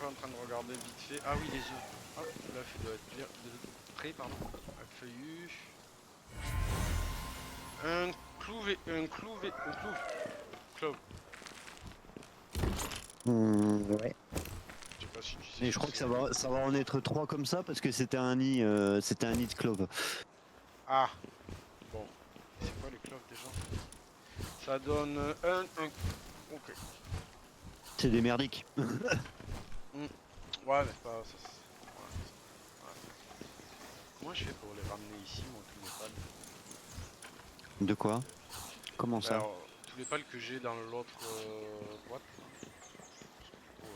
peu en train de regarder vite fait. Ah oui, les œufs. Hop, l'œuf doit être bien de près, pardon. Un feuillu. Un clouvé. Un clouvé. Un clouve. Clove. Ouais. Je sais pas si tu sais Et ce je que crois que c'est. ça va en être 3 comme ça parce que c'était un nid de clove. Ah, bon. C'est quoi les cloves déjà? Ça donne un. Ok. C'est des merdiques. Hmm. Ouais, mais c'est pas. Ouais, ouais. Comment je fais pour les ramener ici, moi, tous mes pales? De quoi? Comment Bah, ça? alors, tous les pales que j'ai dans l'autre boîte, là. Parce que du coup.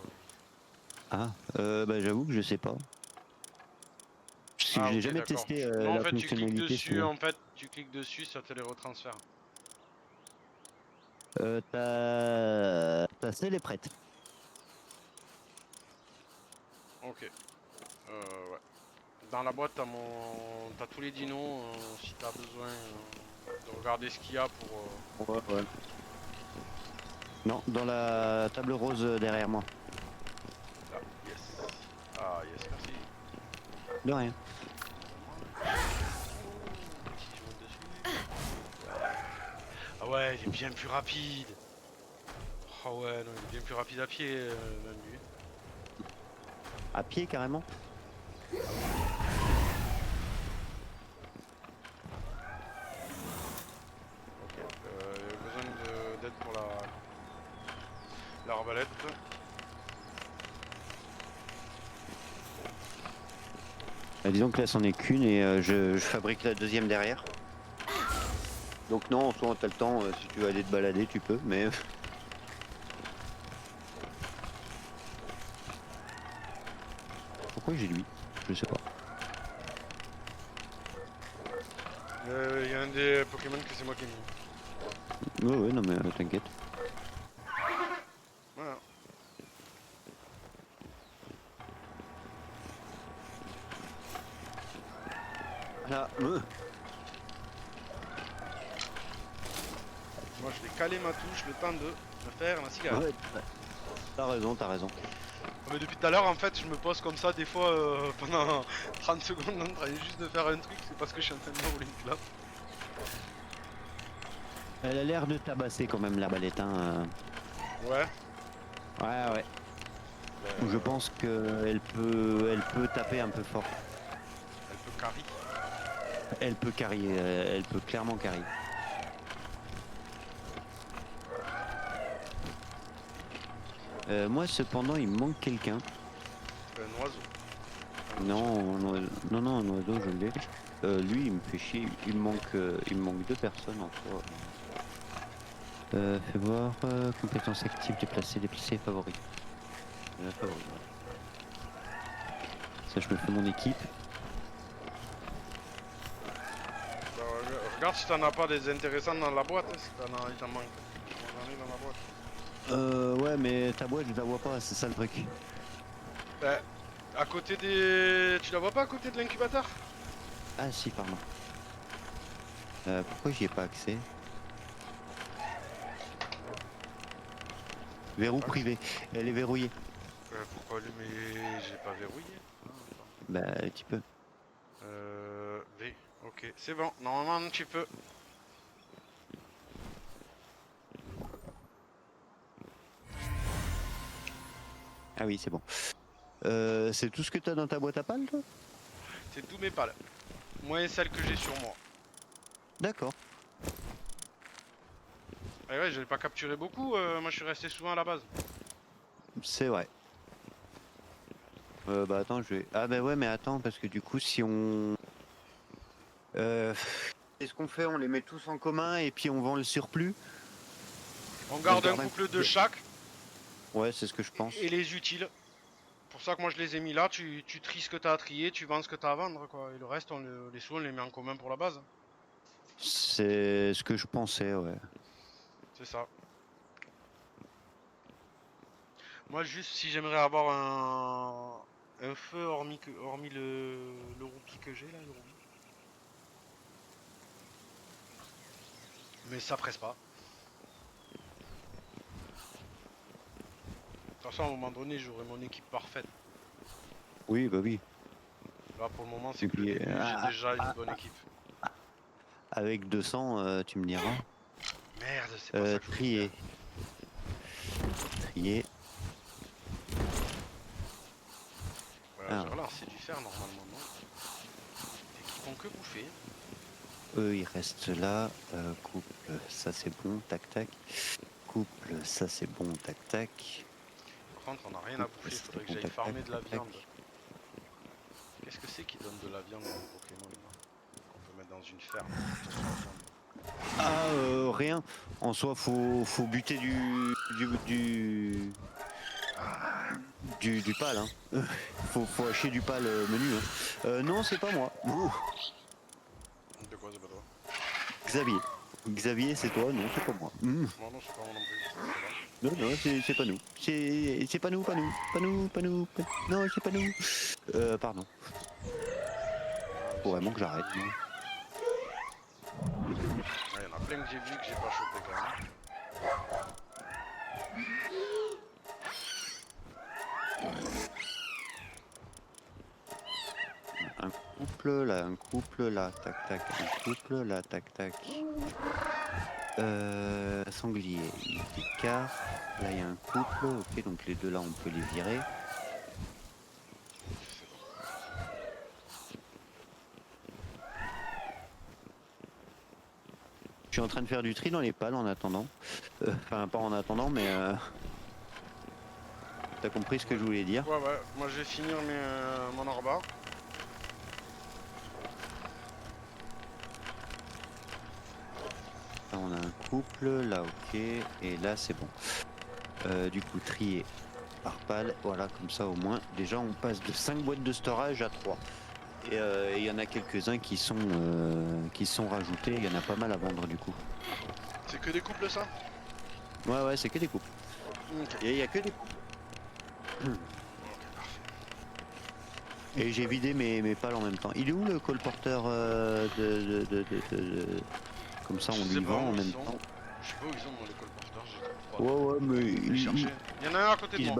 Ah, bah j'avoue que je sais pas. Parce que Ah, j'ai ok, jamais d'accord. testé Non, en la fait, tu cliques fonctionnalité dessus, celle-là. en fait, tu cliques dessus, ça te les retransfère. Ta selle est prête. Ok. Ouais. Dans la boîte, t'as tous les dinos, si t'as besoin de regarder ce qu'il y a pour. Ouais, ouais. Non, dans la table rose derrière moi. Là, yes. Ah, yes, merci. De rien. Ouh, si je monte dessus. Ouais. Ah ouais, il est bien plus rapide. Ah ouais, non, il est bien plus rapide à pied, même lui. À pied carrément. Ah oui. Ok. Besoin d'aide pour l'arbalète. Disons que là c'en est qu'une et je fabrique la deuxième derrière. Donc non, en soi t'as le temps, si tu veux aller te balader tu peux, mais pourquoi j'ai lui? Je sais pas. Il y a un des Pokémon que c'est moi qui ai mis. Ouais ouais non mais t'inquiète. Voilà. Là, Moi, je vais caler ma touche le temps de me faire ma cigarette. ouais, t'as raison, t'as raison. Ah, mais depuis tout à l'heure, en fait, je me pose comme ça des fois pendant 30 secondes en train juste de faire un truc. C'est parce que je suis en train de me rouler une clope. Elle a l'air de tabasser quand même l'arbalète, hein. Ouais. Ouais ouais. Je Ben, pense que elle peut taper un peu fort. elle peut carry. Elle peut carry, elle peut clairement carry. Moi cependant il me manque quelqu'un. Un oiseau. Un oiseau. Non, non, non, un oiseau, je l'ai. Lui, il me fait chier. Il me manque deux personnes en soi. Fais voir. Compétences actives, déplacer, favoris. Favoris, voilà. Ça, je me fais mon équipe. Bah, regarde si t'en as pas des intéressants dans la boîte. Hein, si il t'en manque. Moi, j'en ai dans la boîte. Ouais, mais ta boîte, je la vois pas, c'est ça le truc. Ben, à côté des. Tu la vois pas à côté de l'incubateur? Ah, si, pardon. Pourquoi j'y ai pas accès? Verrou Accès. privé. Elle est verrouillée. Pourquoi lui, mais j'ai pas verrouillé. Ah, attends. Bah, un petit peu. V. Ok, c'est bon. Normalement, tu peux. Ah oui, c'est bon. C'est tout ce que t'as dans ta boîte à pales, toi? C'est tous mes pales. Moins celle que j'ai sur moi. D'accord. Ah ouais, je l'ai pas capturé beaucoup. Moi, je suis resté souvent à la base. C'est vrai. Bah attends, je vais. Ah bah ouais, mais attends, parce que du coup, si on. Euh... Qu'est-ce qu'on fait? On les met tous en commun et puis on vend le surplus. On On se garde un garde un couple de couple. chaque Ouais, c'est ce que je et pense. les utiles. Pour ça que moi je les ai mis là. Tu tries ce que t'as à trier, tu vends ce que t'as à vendre, quoi. Et le reste, les sous, on les met en commun pour la base. C'est ce que je pensais, ouais. C'est ça. Moi, juste si j'aimerais avoir un feu hormis le rookie que j'ai là, le Ruby. Mais ça presse pas. façon, à un moment donné, j'aurai mon équipe parfaite. Oui, bah oui. Là, pour le moment, c'est Et que le puis, début, j'ai déjà une bonne équipe. avec 200, tu me diras. Merde, c'est pas ça que je voulais Trier. faire. Trier. Voilà, j'ai Alors, relancé du fer normalement, non? Et qui font que bouffer. eux, ils restent là. Couple, ça c'est bon, tac tac. Couple, ça c'est bon, tac tac. Par contre, on n'a rien à Couple, bouffer, ça c'est faudrait que bon, j'aille tac tac, farmer de la tac tac. viande. Qu'est-ce que c'est qui donne de la viande dans les Pokémon là? Qu'on peut mettre dans une ferme. Ah, rien. En soi, faut buter du pal. Hein. Faut hacher du pal menu. Hein. Non, c'est pas moi. Ouh, De quoi, c'est pas toi? Xavier. Xavier, c'est toi. Non, c'est pas moi. Non, non, c'est pas moi non plus. Ça va. Non, non, c'est pas nous. C'est pas nous, pas nous. Pas nous, pas nous. Non, c'est pas nous. Pardon. Ah, Faut ça, vraiment je que l'ai j'arrête. vu. Moi. Ah, y en a plein que j'ai vu que j'ai pas chopé quand même. Un couple là, un couple là, tac tac, un couple là, tac tac. Sanglier, il écart. Là il y a un couple, ok, donc les deux là on peut les virer. C'est bon. Je suis en train de faire du tri dans les pales en attendant. Enfin pas en attendant mais t'as compris ce que je voulais dire. Ouais, ouais, moi je vais finir mon arbar. Là on a un couple, là ok, et là c'est bon. Du coup trier par pale, voilà comme ça au moins. Déjà on passe de 5 boîtes de storage à 3. Et il y en a quelques-uns qui sont rajoutés, il y en a pas mal à vendre du coup. C'est que des couples ça? Ouais ouais c'est que des couples. Ok. Il y a que des couples. Ok, parfait. Et j'ai vidé mes pales en même temps. Il est où le colporteur Comme ça Je on sais lui pas vend en où ils même sont. temps. Je sais pas où ils sont dans les colporteurs, j'ai trop Ouais froid. ouais mais Je vais chercher. Il y en a un à côté de il se moi.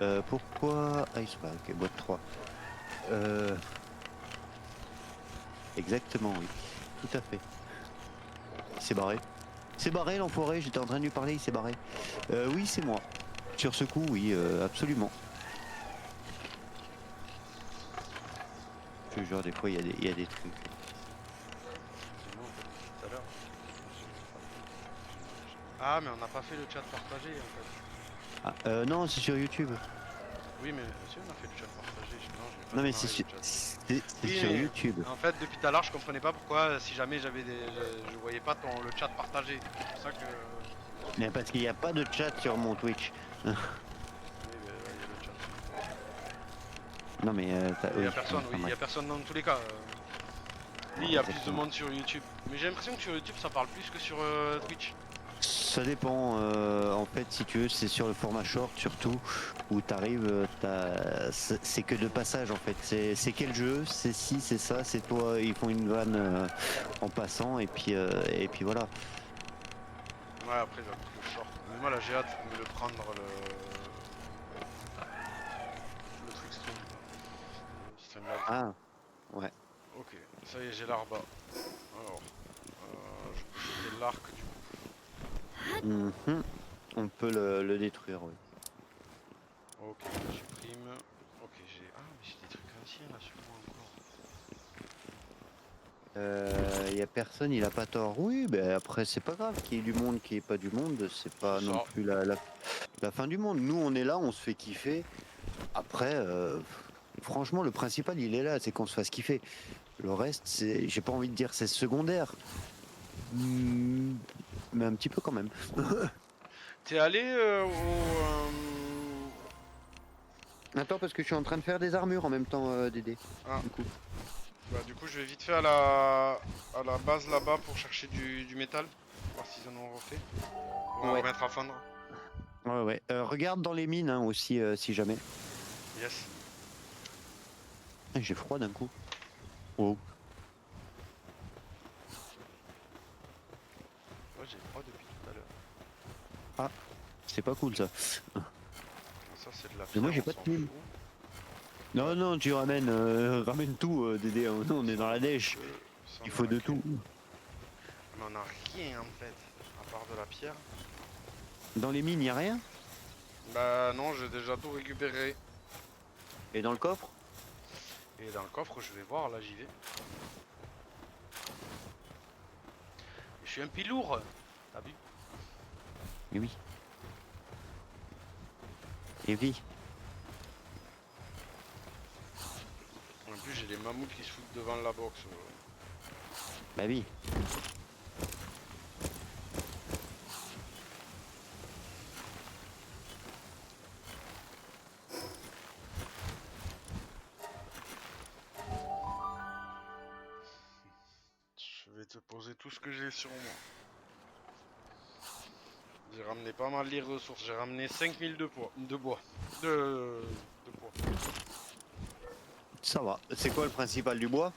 balade. Pourquoi. Ah il se balade, ok, boîte 3. Exactement oui. Tout à fait. Il s'est barré. Il s'est barré l'enfoiré, j'étais en train de lui parler, il s'est barré. Oui c'est moi. Sur ce coup oui, absolument. Je te jure des fois il y a des trucs. C'est moi en fait, depuis tout à l'heure. Ah, mais on n'a pas fait le chat partagé en fait. Ah, non c'est sur YouTube. Oui, mais si on a fait le chat partagé, non, je vais pas Non mais démarrer le chat. c'est Oui, sur mais YouTube. en fait, depuis tout à l'heure, je comprenais pas pourquoi, si jamais je voyais pas le chat partagé. C'est pour ça que. Mais parce qu'il n'y a pas de chat sur mon Twitch. Oui, mais il y a le chat. Non mais Il y oui, a personne, enfin, oui, il y a bref. personne dans tous les cas. Oui, il y a plus de Exactement. monde sur YouTube. Mais j'ai l'impression que sur YouTube, ça parle plus que sur Twitch. Ça dépend. En fait, si tu veux, c'est sur le format short surtout où t'arrives, c'est que de passage en fait. C'est quel jeu, c'est ci, c'est ça, c'est toi. Ils font une vanne en passant et puis voilà. Ouais, après, j'avoue que le short. Mais moi, là, j'ai hâte de me le prendre, le truc stream. Streamlabs. Ah ouais. Ok, ça y est, j'ai l'arba. Alors, je peux jeter l'arc du coup. Mhm. On peut le détruire, oui. Ok, je supprime. Ok, j'ai. Ah, mais j'ai des trucs anciens là sur moi encore. Il y a personne, il a pas tort. Oui, ben après c'est pas grave qu'il y ait du monde, qu'il y ait pas du monde, c'est pas C'est non ça. plus la fin du monde. Nous on est là, on se fait kiffer. Après, franchement, le principal il est là, c'est qu'on se fasse kiffer. Le reste, c'est, j'ai pas envie de dire c'est secondaire, Hmm, mais un petit peu quand même. T'es allé Attends, parce que je suis en train de faire des armures en même temps, Dédé. Ah, Du coup. bah du coup je vais vite fait à la base là-bas pour chercher du métal. Voir s'ils en ont refait. On va Ouais. remettre à fondre. Ouais, ouais. Regarde dans les mines hein, aussi, si jamais. Yes. Ah, j'ai froid d'un coup. Oh. Ouais, j'ai froid depuis tout à l'heure. C'est pas cool ça. Ça c'est de la Mais moi, pierre, j'ai on pas de s'en plume. fout. Non, non, tu ramènes, ramène tout, Dédé. Non, on est dans la dèche. Ça, Il on faut en a de que- tout. Mais on a rien en fait, à part de la pierre. Dans les mines, y a rien. Bah non, j'ai déjà tout récupéré. Et dans le coffre? Et dans le coffre, je vais voir, là j'y vais. Je suis un pile lourd. T'as vu? Eh oui. Et oui. En plus, j'ai les mammouths qui se foutent devant la box. Bah oui. Je vais te poser tout ce que j'ai sur moi. J'ai ramené pas mal les ressources. J'ai ramené 5000 de poids. De bois. De poids. Ça va. C'est quoi le principal du bois?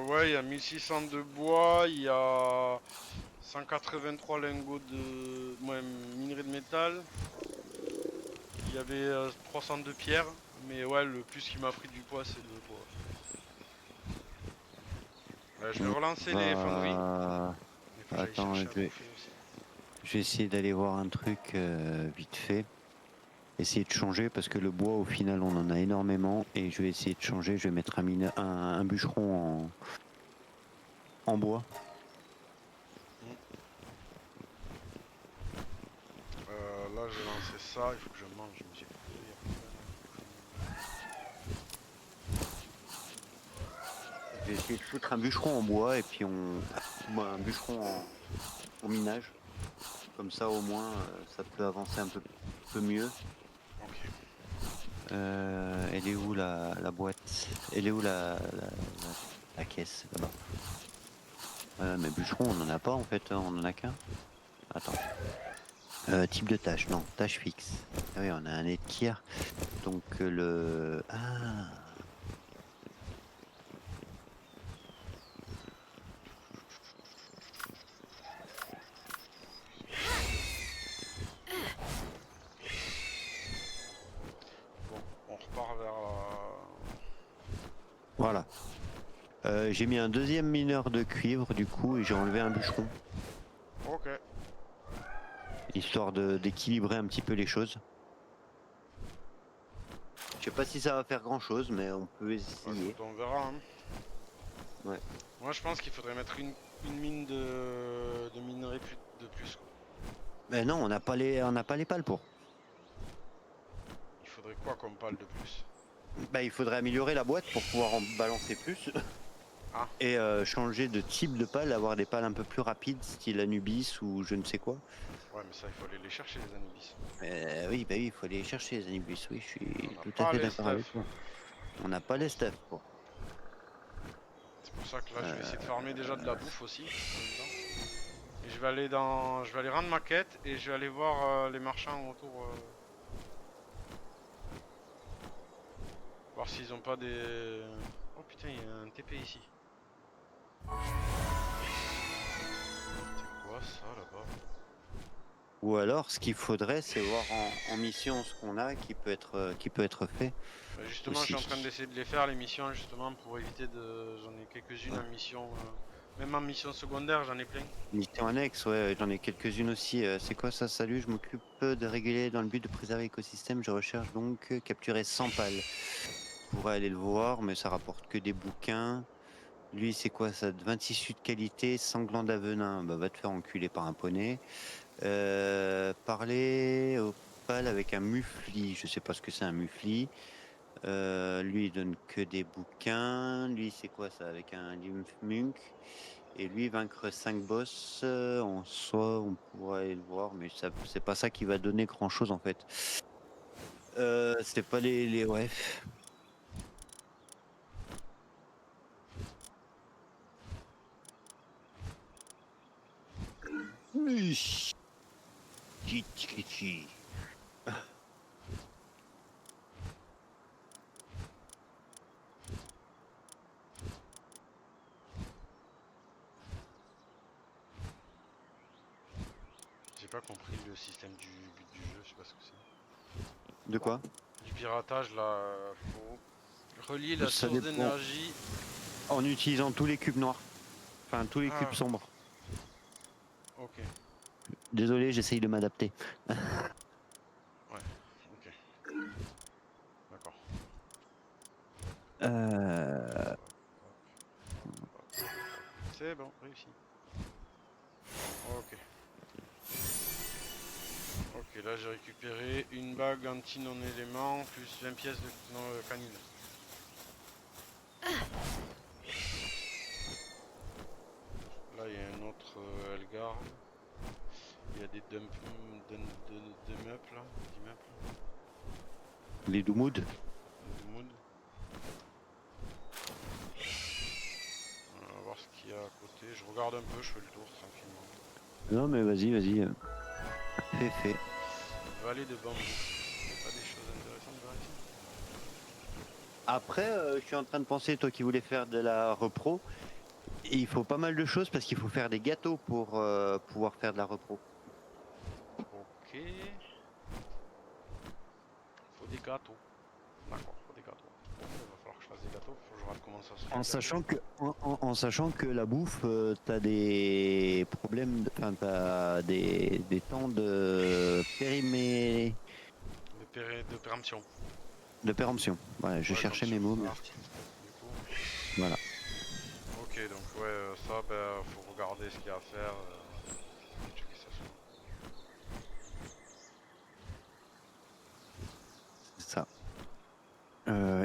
Ouais, il y a 1600 de bois. Il y a 183 lingots de minerai de métal. Il y avait 300 de pierre. Mais ouais, le plus qui m'a pris du poids, c'est le bois. Je vais relancer les fonderies. Il faut que j'aille Attends, chercher à bouffer aussi. je vais essayer d'aller voir un truc vite fait. Essayer de changer parce que le bois au final on en a énormément et je vais essayer de changer. Je vais mettre un bûcheron en bois. Là, j'ai lancé ça. Il faut que je mange. J'ai plus de Je vais essayer de foutre un bûcheron en bois et puis un bûcheron en minage. Comme ça au moins ça peut avancer un peu mieux. Ok. Elle est où la boîte? Elle est où la caisse là-bas? Mais bûcheron on en a pas en fait, hein, on en a qu'un. Attends. Type de tâche, non, tâche fixe. Ah oui, on a un étier. Donc le... Ah, Bon, on repart vers la... voilà. J'ai mis un deuxième mineur de cuivre du coup et j'ai enlevé un bûcheron. Ok. Histoire d'équilibrer un petit peu les choses. Je sais pas si ça va faire grand chose, mais on peut Bah, essayer. écoute, on verra. Hein. Ouais. Moi, je pense qu'il faudrait mettre une mine de minerai de plus. Quoi. Mais non, on n'a pas les pales pour. Il faudrait quoi comme pale de plus? Bah, il faudrait améliorer la boîte pour pouvoir en balancer plus. Ah. Et changer de type de pale, avoir des pales un peu plus rapides, style Anubis ou je ne sais quoi. Ouais, mais ça, il faut aller les chercher, les Anubis. Oui, bah oui, il faut aller chercher les Anubis. Oui, je suis On n'a tout à pas fait les d'accord avec stuff. toi. On n'a pas les stuff pour. C'est pour ça que là, je vais essayer de farmer déjà de la bouffe aussi. en même temps. Et je vais aller je vais aller rendre ma quête et je vais aller voir les marchands autour. Voir s'ils ont pas des... Oh putain, il y a un TP ici. C'est quoi ça là-bas? Ou alors, ce qu'il faudrait, c'est voir en mission ce qu'on a qui peut être fait Bah, justement, je suis aussi. en train d'essayer de les faire, les missions, justement, pour éviter de... J'en ai quelques-unes en mission... Même en mission secondaire, j'en ai plein. Mission annexe, ouais, j'en ai quelques-unes aussi. C'est quoi ça? Salut, je m'occupe de réguler dans le but de préserver l'écosystème. Je recherche donc capturer 100 pales. Je pourrais aller le voir, mais ça rapporte que des bouquins. Lui, c'est quoi ça? 26 de qualité, sanglant d'avenin. Bah, va te faire enculer par un poney. Parler au pal avec un mufli. Je sais pas ce que c'est un mufli. Lui, il donne que des bouquins. Lui, c'est quoi ça? Avec un Lymphmunk. Et lui, vaincre 5 boss, en soi, on pourrait aller le voir, mais ça, c'est pas ça qui va donner grand chose en fait. C'est pas les. Ouais. Uish. Tchitchi. J'ai pas compris le système du but du jeu, je sais pas ce que c'est. De quoi? Du piratage là, faut relier la Ça source dépend. d'énergie. En utilisant tous les cubes noirs. Enfin, tous les cubes Ah, sombres. ok, Désolé, j'essaye de m'adapter. ok. D'accord. Euh... C'est bon, réussi. Ok. Ok, là j'ai récupéré une bague anti non-élément plus 20 pièces de canine. Là il y a un autre Elgar. Il y a des dump de meubles là, d'immeubles. Les Doumoud. De mood. On va voir ce qu'il y a à côté. Je regarde un peu, je fais le tour tranquillement. Non mais vas-y. Fais. Vallée de bambou. Pas des choses intéressantes par ici. Après, je suis en train de penser, toi qui voulais faire de la repro, il faut pas mal de choses parce qu'il faut faire des gâteaux pour pouvoir faire de la repro. Ok. Faut des gâteaux. D'accord, faut des gâteaux. Bon, il va falloir que je fasse des gâteaux, faut que je regarde comment ça se fait. En sachant que la bouffe, t'as des problèmes, enfin t'as des temps De péremption. de péremption. Voilà, je Ouais, comme cherchais sur mes mots, mais Ark. Du coup. voilà. Ok, donc ouais, ça, ben, faut regarder ce qu'il y a à faire. Checker ça. C'est ça.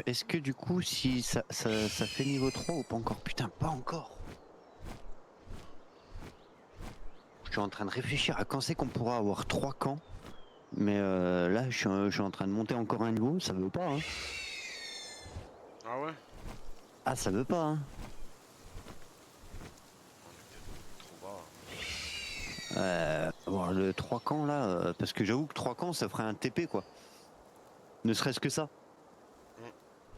Est-ce que du coup, si ça fait niveau 3 ou pas encore? Putain, pas encore. Je suis en train de réfléchir à quand c'est qu'on pourra avoir 3 camps. Mais là, je suis en train de monter encore un niveau, ça veut pas, hein. Ah ouais? Ah, ça veut pas, hein. On est peut-être trop bas. Bon, le 3 camps là, parce que j'avoue que 3 camps, ça ferait un TP quoi. Ne serait-ce que ça. Hmm.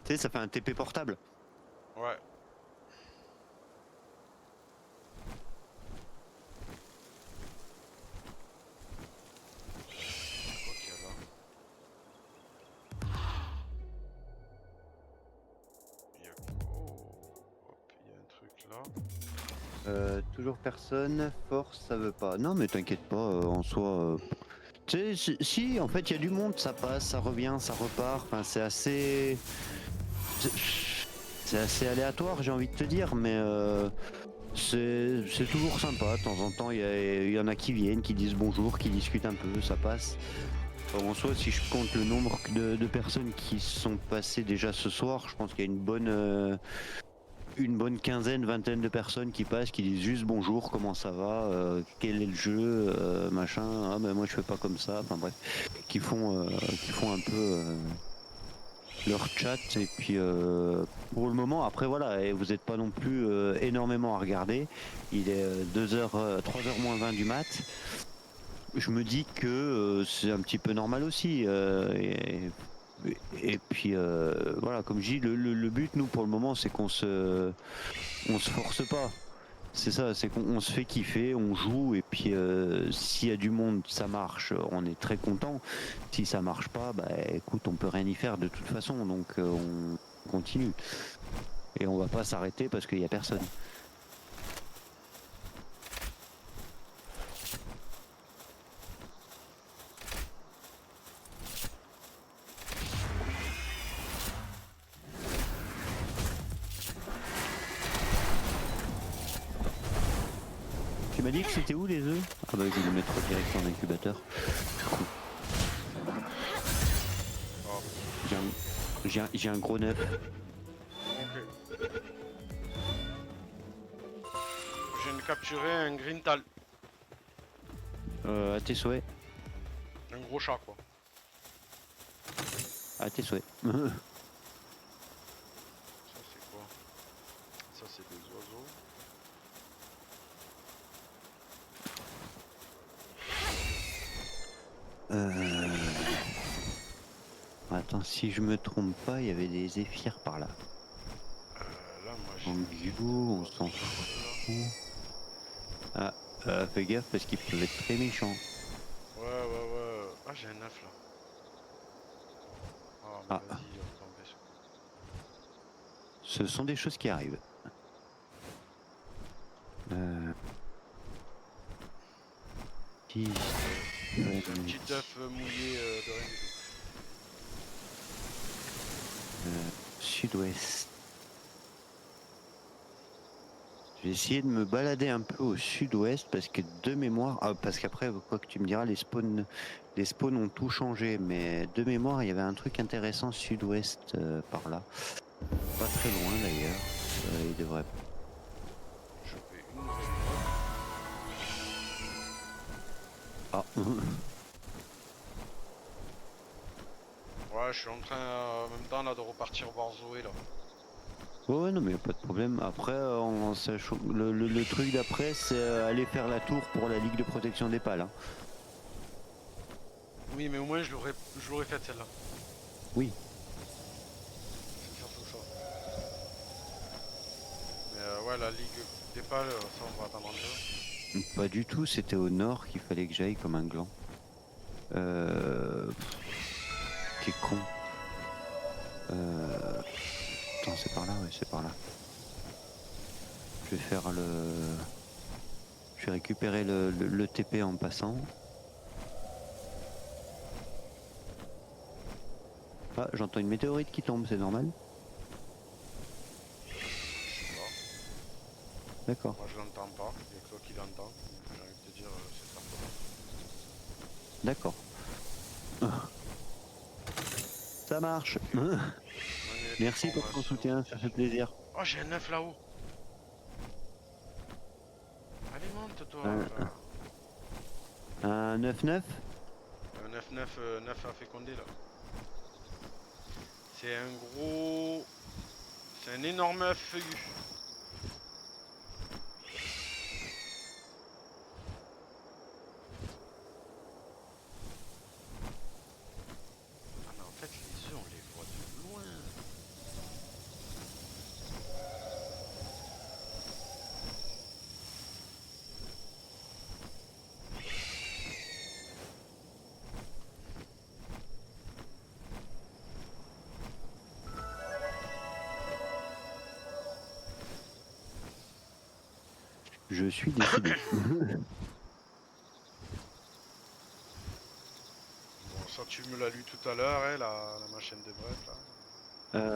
Tu sais, ça fait un TP portable. Ouais. C'est quoi qu'il y a là? Il y a... Oh, hop, il y a un truc là. Toujours personne, force, ça veut pas. Non, mais t'inquiète pas, en soi. Tu sais, si, en fait, il y a du monde, ça passe, ça revient, ça repart. Enfin, c'est- c'est assez aléatoire, j'ai envie de te dire, mais c'est toujours sympa. De temps en temps, il y en a qui viennent, qui disent bonjour, qui discutent un peu, ça passe. En soi, si je compte le nombre de personnes qui sont passées déjà ce soir, je pense qu'il y a une bonne quinzaine, vingtaine de personnes qui passent, qui disent juste bonjour, comment ça va, quel est le jeu, machin, ah ben moi je fais pas comme ça, enfin bref, qui font un peu leur chat et puis pour le moment après voilà, et vous n'êtes pas non plus énormément à regarder, il est 3h moins 20 du mat. Je me dis que c'est un petit peu normal aussi. Et puis voilà, comme je dis, le but, nous, pour le moment, c'est on se force pas. C'est ça, c'est qu'on se fait kiffer, on joue, et puis s'il y a du monde, ça marche, on est très content. Si ça marche pas, bah écoute, on peut rien y faire de toute façon, donc on continue. Et on va pas s'arrêter parce qu'il y a personne. Tu m'as dit que c'était où les œufs? Ah bah je vais les mettre direct en incubateur. Cool. Hop. J'ai un gros neuf. Ok. Je viens de capturer un Greental. À tes souhaits. Un gros chat quoi. À tes souhaits. Ça c'est quoi? Ça c'est des oiseaux. Attends, si je me trompe pas, il y avait des zéphyrs par là. Là moi j'ai En envie duo, de on voir s'en ceux-là. fout. Ah, fais gaffe parce qu'ils peuvent être très méchants. Ah, j'ai un œuf là. Ah, mais Ah. vas-y, ton vaisseau. Ce sont des choses qui arrivent. Qui- C'est un petit œuf mouillé de rien du tout. Sud-ouest. Je vais essayer de me balader un peu au sud-ouest parce que de mémoire, parce qu'après, quoi que tu me diras, les spawns ont tout changé, mais de mémoire, il y avait un truc intéressant sud-ouest par là. Pas très loin d'ailleurs. Il devrait. Choper une nouvelle note. Ah, Ouais, je suis en train en même temps là de repartir voir Zoé là. ouais, non, mais pas de problème. Après, le truc d'après, c'est aller faire la tour pour la Ligue de protection des pales. Hein. Oui, mais au moins je l'aurais faite celle-là. Oui. C'est surtout ça. Mais ouais, la ligue des pales, ça on va attendre un peu. Pas du tout, c'était au nord qu'il fallait que j'aille comme un gland. T'es con. Attends, c'est par là, ouais, c'est par là. Je vais faire le. Je vais récupérer le TP en passant. Ah, j'entends une météorite qui tombe, c'est normal? Je sais pas. D'accord. Moi je l'entends pas. Il y a que toi qui l'entends. J'ai envie de te dire, c'est pas toi. D'accord. Ça marche. Manuel de Merci pour ton formation, soutien, ça fait plaisir. Oh, j'ai un œuf là-haut. Allez, monte toi. Un, Là. un 9-9? Un œuf 9, 9 à féconder là. C'est un gros. C'est un énorme œuf feuillu. Ah, mais en fait, les œufs, on les voit de loin. Je suis décidé. Bon, ça, tu me l'as lu tout à l'heure, hein, la machine des brefs là.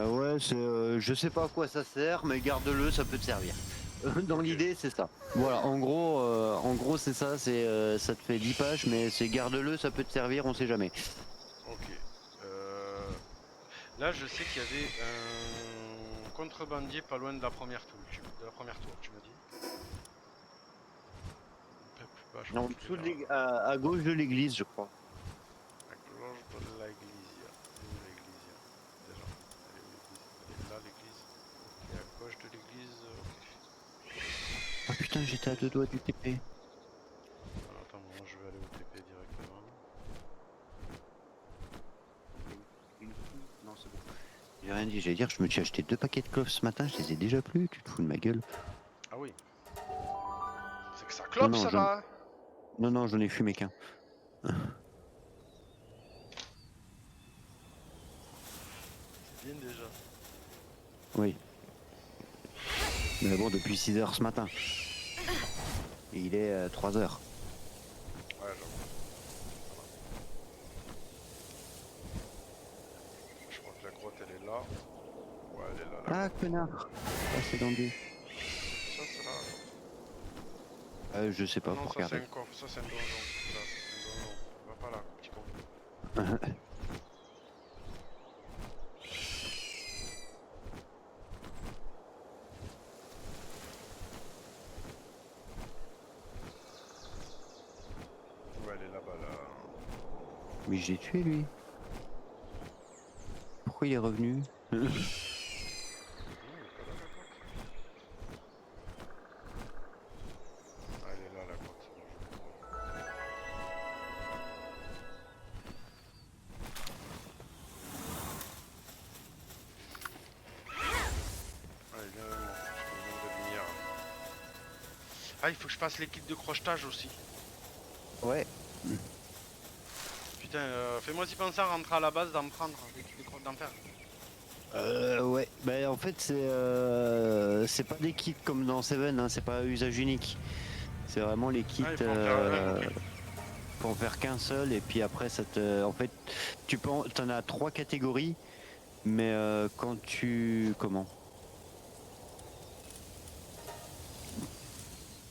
Ouais, je sais pas à quoi ça sert, mais garde-le, ça peut te servir. Dans Ok. l'idée, c'est ça. Voilà, en gros, c'est ça. Ça te fait 10 pages, mais c'est garde-le, ça peut te servir, on sait jamais. Ok. Là, je sais qu'il y avait un contrebandier pas loin de la première tour, tu m'as dit. Un peu plus bas, je crois En qu'il est dessous là. à gauche de l'église, je crois. La cloche de l'église. Elle est où l'église déjà? Elle est où l'église? Elle est là l'église. Ok, à gauche de l'église. Ok. Ah putain, j'étais à deux doigts du TP. Alors, attends, moi je vais aller au TP directement. Non, c'est bon. J'ai rien dit, j'allais dire, je me suis acheté 2 paquets de cloves ce matin, je les ai déjà plus, tu te fous de ma gueule. Ah oui. C'est que ça Non, clope non, ça va. j'en ai fumé qu'un. C'est bien déjà. Oui. Mais bon, depuis 6 heures ce matin. Et il est 3 heures. Ouais, j'avoue. Je crois que la grotte elle est là. Ouais, elle est là la Ah, grotte. connard. Ah, c'est tendu. Ça c'est là. Je sais Ah pas, non, faut ça c'est regarder. un coffre, ça c'est un donjon. Là, ça c'est un donjon. Va pas là, petit con. Ouais, elle est là-bas là. Mais j'ai tué lui. Pourquoi il est revenu? Non, elle est pas là la grotte. Ah, elle est là la grotte, c'est bon, je le vois. Allez, viens avec moi. Je te demande de lumière. Ah, il faut que je passe l'équipe de crochetage aussi. Ouais. Putain, putain, fais-moi y penser à rentrer à la base, d'en prendre, d'en faire. Ouais, bah en fait c'est pas des kits comme dans Seven, hein, c'est pas à usage unique. C'est vraiment les kits Ah, il faut en faire un, ok. pour en faire qu'un seul et puis après en fait t'en as trois catégories, mais quand tu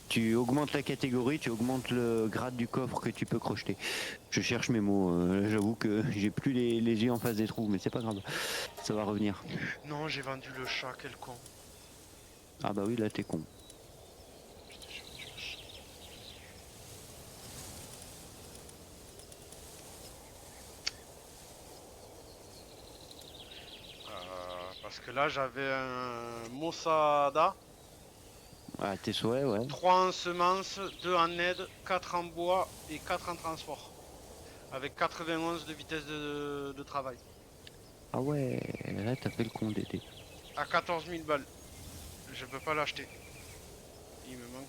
tu augmentes la catégorie, tu augmentes le grade du coffre que tu peux crocheter. Je cherche mes mots, j'avoue que j'ai plus les yeux en face des trous, mais c'est pas grave, ça va revenir. Non, j'ai vendu le chat, quel con. Ah bah oui, là t'es con. Putain, j'ai vendu le chat. Parce que là, j'avais un Mosada, Ah, tes souhaits, ouais. 3 en semence, 2 en aide, 4 en bois et 4 en transport. Avec 91 de vitesse de travail. Ah ouais, là t'as fait le con d'été. À 14 000 balles. Je peux pas l'acheter. Il me manque